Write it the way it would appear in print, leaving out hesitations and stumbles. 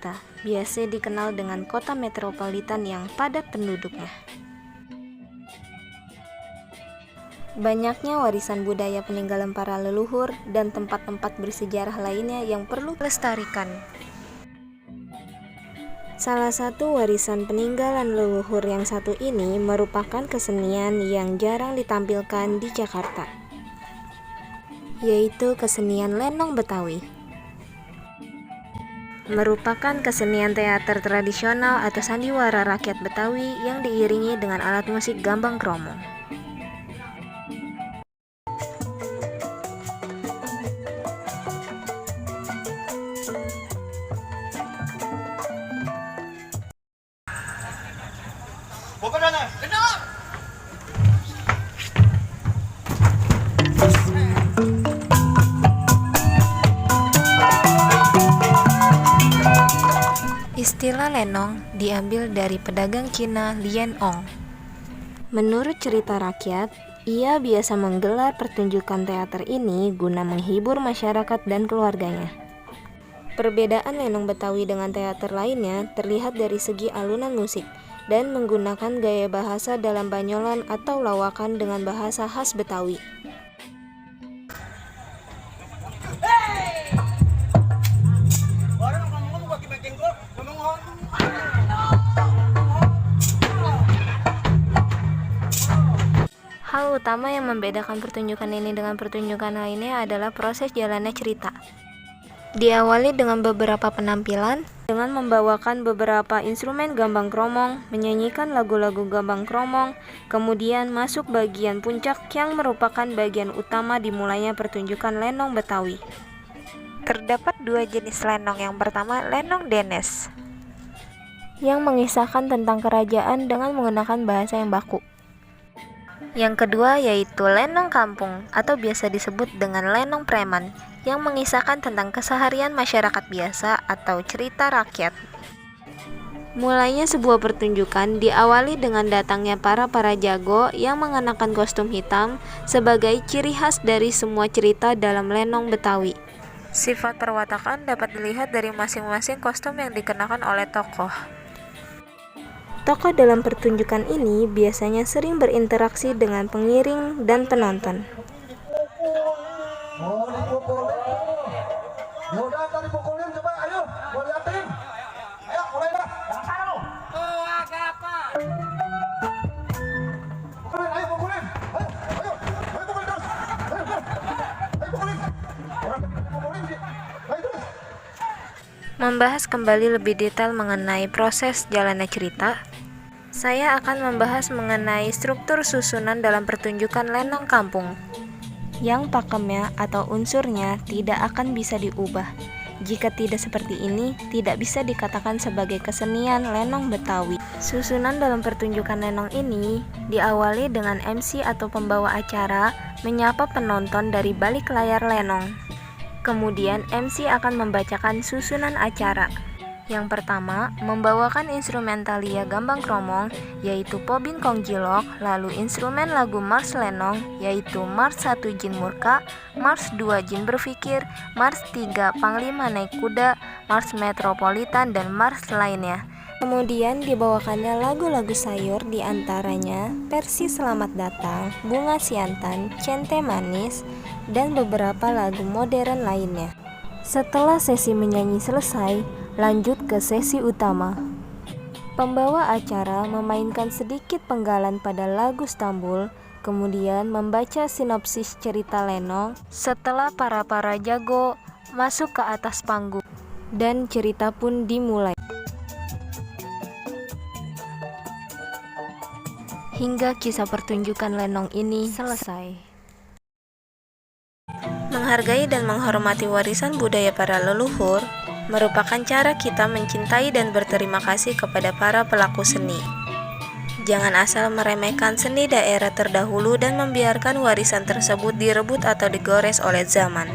Jakarta, biasa dikenal dengan kota metropolitan yang padat penduduknya. Banyaknya warisan budaya peninggalan para leluhur dan tempat-tempat bersejarah lainnya yang perlu dilestarikan. Salah satu warisan peninggalan leluhur yang satu ini merupakan kesenian yang jarang ditampilkan di Jakarta, yaitu kesenian lenong Betawi. Merupakan kesenian teater tradisional atau sandiwara rakyat Betawi yang diiringi dengan alat musik gambang kromong. Istilah lenong diambil dari pedagang Cina Lian Ong. Menurut cerita rakyat, ia biasa menggelar pertunjukan teater ini guna menghibur masyarakat dan keluarganya. Perbedaan lenong Betawi dengan teater lainnya terlihat dari segi alunan musik dan menggunakan gaya bahasa dalam banyolan atau lawakan dengan bahasa khas Betawi. Hal utama yang membedakan pertunjukan ini dengan pertunjukan lainnya adalah proses jalannya cerita. Diawali dengan beberapa penampilan, dengan membawakan beberapa instrumen gambang kromong, menyanyikan lagu-lagu gambang kromong, kemudian masuk bagian puncak yang merupakan bagian utama dimulainya pertunjukan lenong Betawi. Terdapat dua jenis lenong. Yang pertama, lenong Denes, yang mengisahkan tentang kerajaan dengan menggunakan bahasa yang baku. Yang kedua yaitu lenong kampung atau biasa disebut dengan lenong preman, yang mengisahkan tentang keseharian masyarakat biasa atau cerita rakyat. Mulainya sebuah pertunjukan diawali dengan datangnya para jago yang mengenakan kostum hitam sebagai ciri khas dari semua cerita dalam lenong Betawi. Sifat perwatakan dapat dilihat dari masing-masing kostum yang dikenakan oleh tokoh. Tokoh dalam pertunjukan ini biasanya sering berinteraksi dengan pengiring dan penonton. Membahas kembali lebih detail mengenai proses jalannya cerita, saya akan membahas mengenai struktur susunan dalam pertunjukan lenong kampung, yang pakemnya atau unsurnya tidak akan bisa diubah. Jika tidak seperti ini, tidak bisa dikatakan sebagai kesenian lenong Betawi. Susunan dalam pertunjukan lenong ini diawali dengan MC atau pembawa acara menyapa penonton dari balik layar lenong. Kemudian MC akan membacakan susunan acara. Yang pertama, membawakan instrumentalia gambang kromong, yaitu Pobin Kong Jilok, lalu instrumen lagu Mars Lenong, yaitu Mars 1 Jin Murka, Mars 2 Jin Berfikir, Mars 3 Panglima Naik Kuda, Mars Metropolitan, dan Mars lainnya. Kemudian dibawakannya lagu-lagu sayur diantaranya Persi Selamat Datang, Bunga Siantan, Cente Manis, dan beberapa lagu modern lainnya. Setelah sesi menyanyi selesai, lanjut ke sesi utama. Pembawa acara memainkan sedikit penggalan pada lagu Stambul, kemudian membaca sinopsis cerita lenong setelah para jago masuk ke atas panggung, dan cerita pun dimulai. Hingga kisah pertunjukan lenong ini selesai. Menghargai dan menghormati warisan budaya para leluhur merupakan cara kita mencintai dan berterima kasih kepada para pelaku seni. Jangan asal meremehkan seni daerah terdahulu dan membiarkan warisan tersebut direbut atau digores oleh zaman.